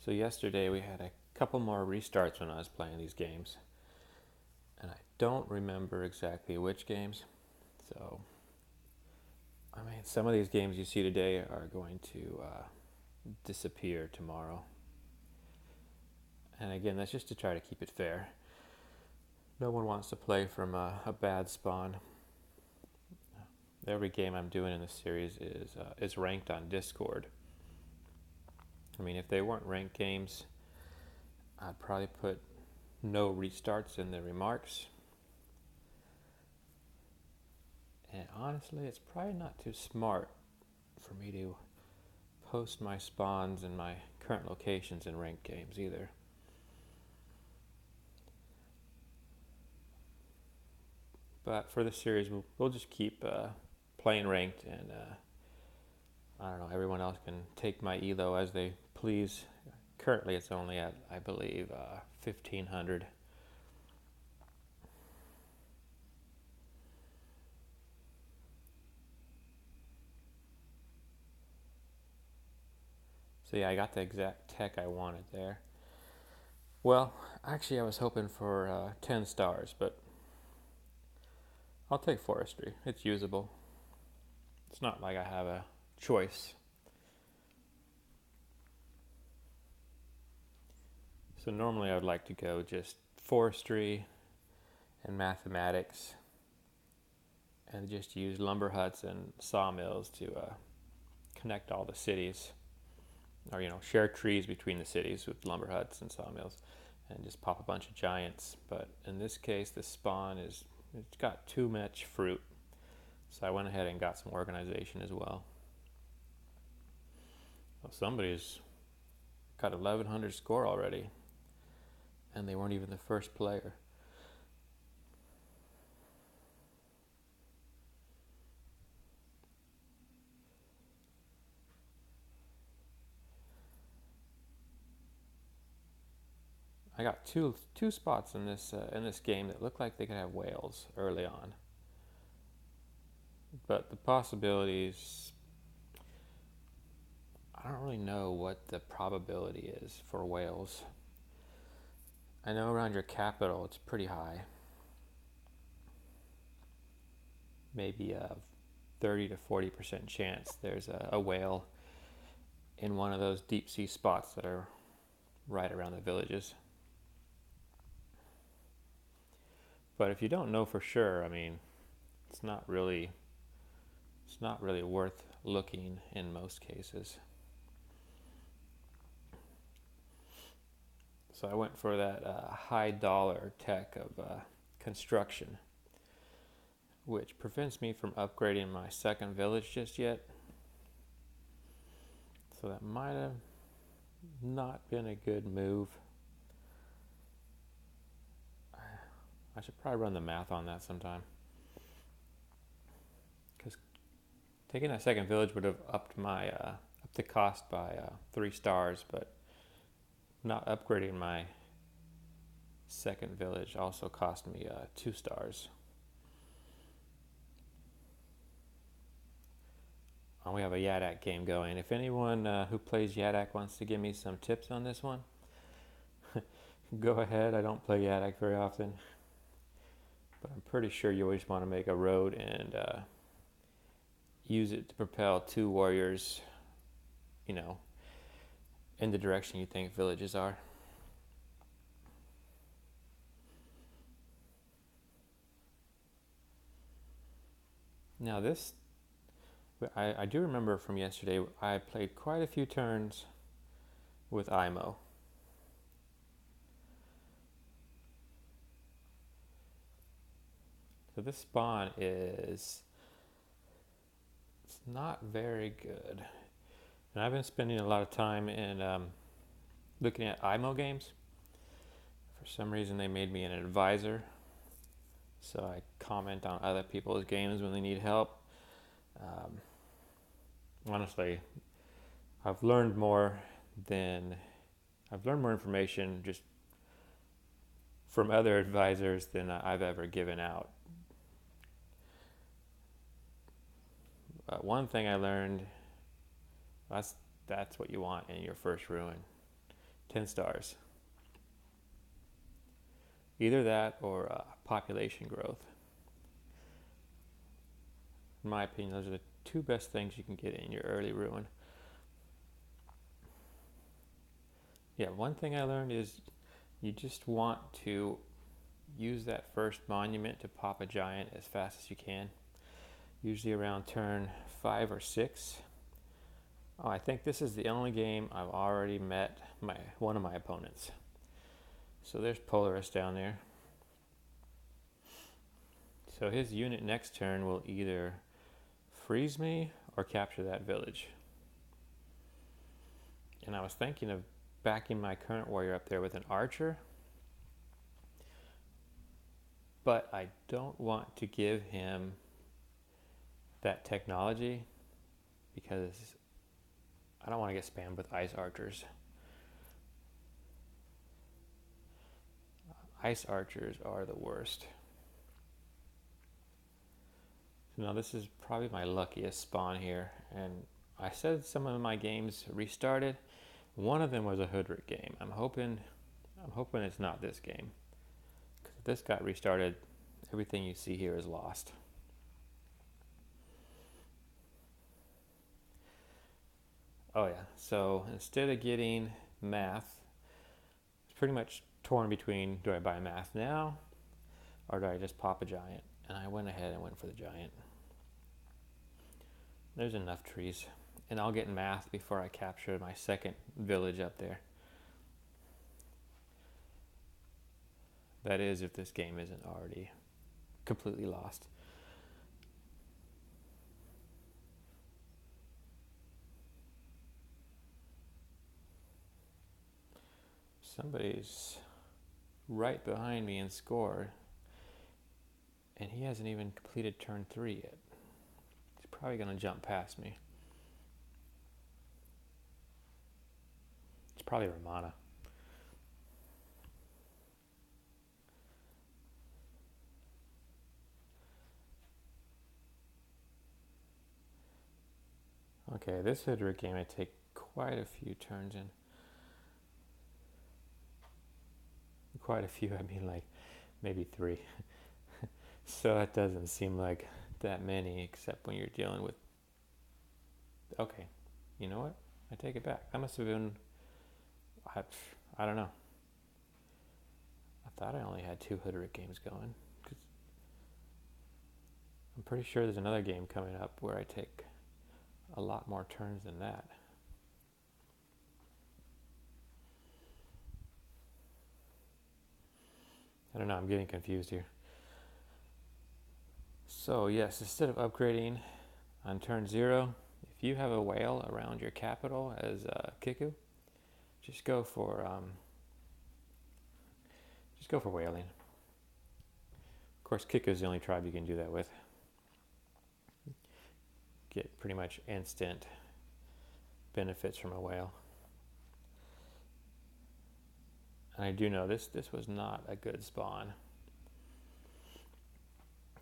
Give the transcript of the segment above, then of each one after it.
So yesterday we had a couple more restarts when I was playing these games, and I don't remember exactly which games. So, I mean, some of these games you see today are going to disappear tomorrow. And again, that's just to try to keep it fair. No one wants to play from a bad spawn. Every game I'm doing in this series is ranked on Discord. I mean, if they weren't ranked games, I'd probably put no restarts in the remarks. And honestly, it's probably not too smart for me to post my spawns and my current locations in ranked games either. But for this series, we'll just keep playing ranked, and I don't know, everyone else can take my elo as they please. Currently, it's only at, I believe, 1,500. So yeah, I got the exact tech I wanted there. Well, actually, I was hoping for 10 stars, but I'll take forestry. It's usable. It's not like I have a choice. So normally I would like to go just forestry and mathematics and just use lumber huts and sawmills to connect all the cities, or share trees between the cities with lumber huts and sawmills, and just pop a bunch of giants. But in this case, the spawn it's got too much fruit, so I went ahead and got some organization as well. Well, somebody's got 1,100 score already, and they weren't even the first player. I got two spots in this game that look like they could have whales early on, but the possibilities, I don't really know what the probability is for whales. I know around your capital it's pretty high, maybe a 30 to 40% chance there's a whale in one of those deep sea spots that are right around the villages. But if you don't know for sure, I mean, it's not really worth looking in most cases. So I went for that high dollar tech of construction, which prevents me from upgrading my second village just yet. So that might have not been a good move. I should probably run the math on that sometime, because taking that second village would have upped my up the cost by 3 stars, but not upgrading my second village also cost me 2 stars. We have a yadakk game going. If anyone who plays yadakk wants to give me some tips on this one, go ahead. I don't play yadakk very often, but I'm pretty sure you always want to make a road and use it to propel 2 warriors, in the direction you think villages are. Now this, I do remember from yesterday, I played quite a few turns with IMO. So this spawn it's not very good. And I've been spending a lot of time in looking at IMO games. For some reason they made me an advisor, so I comment on other people's games when they need help. Honestly, I've learned more information just from other advisors than I've ever given out. One thing I learned, that's what you want in your first ruin. 10 stars. Either that or population growth. In my opinion, those are the two best things you can get in your early ruin. Yeah, one thing I learned is you just want to use that first monument to pop a giant as fast as you can. Usually around turn 5 or 6. Oh, I think this is the only game I've already met one of my opponents. So there's Polaris down there. So his unit next turn will either freeze me or capture that village. And I was thinking of backing my current warrior up there with an archer, but I don't want to give him that technology because I don't want to get spammed with ice archers. Ice archers are the worst. So now this is probably my luckiest spawn here, and I said some of my games restarted. One of them was a hoodrick game. I'm hoping it's not this game, because if this got restarted, everything you see here is lost. Oh yeah, so instead of getting math, it's pretty much torn between, do I buy math now or do I just pop a giant? And I went ahead and went for the giant. There's enough trees, and I'll get math before I capture my second village up there. That is, if this game isn't already completely lost. Somebody's right behind me in score, and he hasn't even completed turn 3 yet. He's probably going to jump past me. It's probably Romana. Okay, this hoodrick game I take quite a few turns in. Quite a few, I mean like maybe 3. So it doesn't seem like that many, except when you're dealing with... Okay, you know what? I take it back. That must have been... I don't know. I thought I only had 2 hoodrick games going. I'm pretty sure there's another game coming up where I take a lot more turns than that. I don't know, I'm getting confused here. So yes, instead of upgrading on turn 0, if you have a whale around your capital as kickoo, just go for whaling. Of course, kickoo is the only tribe you can do that with. Get pretty much instant benefits from a whale. And I do know this was not a good spawn.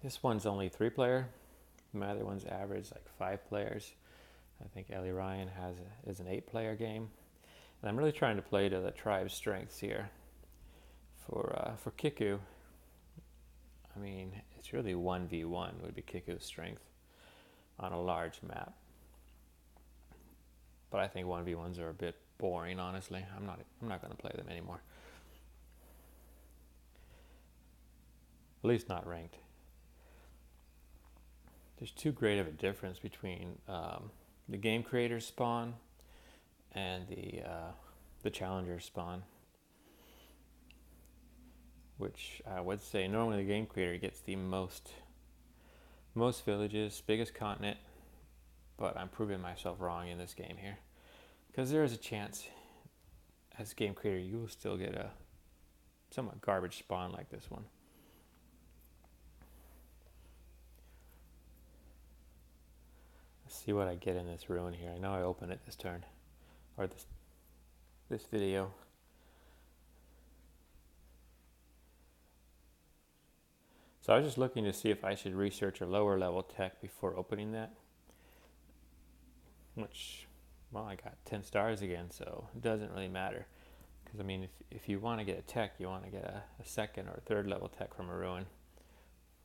This one's only 3-player. My other one's average like 5 players. I think Elyrion is an 8-player game. And I'm really trying to play to the tribe's strengths here. For kickoo, I mean, it's really 1v1 would be kickoo's strength on a large map. But I think 1v1s are a bit boring, honestly. I'm not going to play them anymore. At least not ranked. There's too great of a difference between the game creator's spawn and the challenger's spawn, which I would say normally the game creator gets the most villages, biggest continent, but I'm proving myself wrong in this game here, because there is a chance as game creator you will still get a somewhat garbage spawn like this one. Let's see what I get in this ruin here. I know I opened it this turn, or this video. So I was just looking to see if I should research a lower level tech before opening that. Which, well, I got 10 stars again, so it doesn't really matter. Because, I mean, if you want to get a tech, you want to get a second or third level tech from a ruin.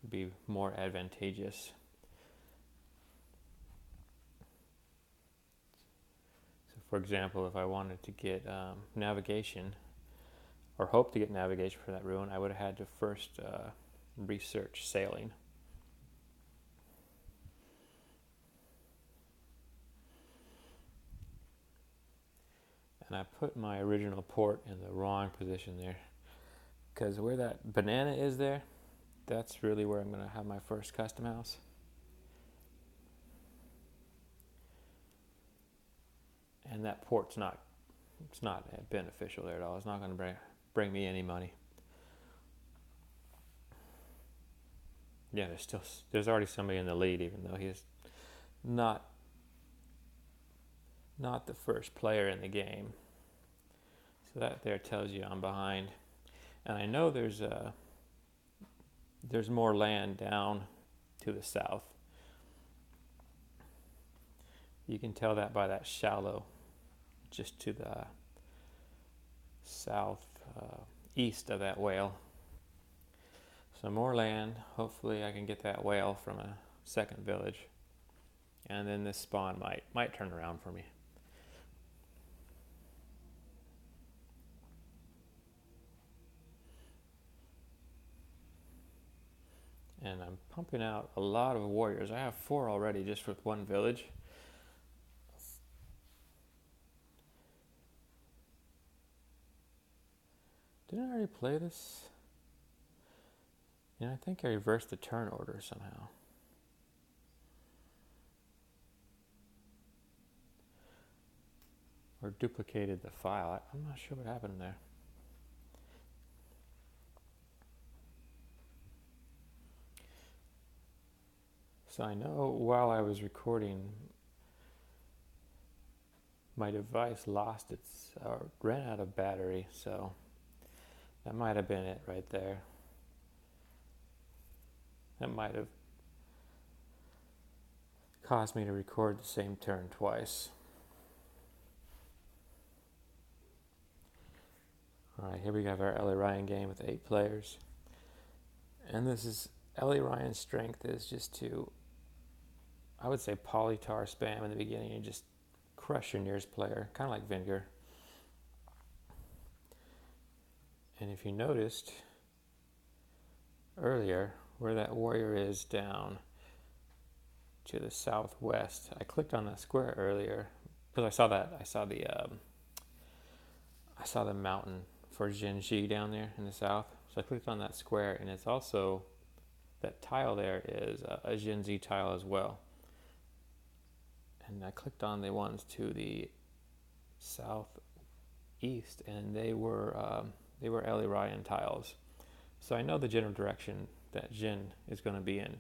Would be more advantageous. So, for example, if I wanted to get navigation, or hope to get navigation for that ruin, I would have had to first research sailing. And I put my original port in the wrong position there, because where that banana is there, that's really where I'm going to have my first custom house. And that port's not beneficial there at all. It's not going to bring me any money. Yeah, there's already somebody in the lead, even though he's not the first player in the game. So that there tells you I'm behind. And I know there's more land down to the south. You can tell that by that shallow, just to the south east of that whale. So more land. Hopefully I can get that whale from a second village. And then this spawn might turn around for me. And I'm pumping out a lot of warriors. I have 4 already just with one village. Didn't I already play this? Yeah, I think I reversed the turn order somehow. Or duplicated the file. I'm not sure what happened there. So I know while I was recording, my device ran out of battery, so that might have been it right there. That might have caused me to record the same turn twice. Alright, here we have our Elyrion game with 8 players. And this is, Elyrion's strength is just to, I would say, polytar spam in the beginning and just crush your nearest player, kind of like Vinegar. And if you noticed earlier, where that warrior is down to the southwest, I clicked on that square earlier because I saw the mountain for Jinji down there in the south. So I clicked on that square, and it's also, that tile there is a Jinji tile as well. And I clicked on the ones to the southeast, and they were Elyrion tiles. So I know the general direction that Jin is going to be in.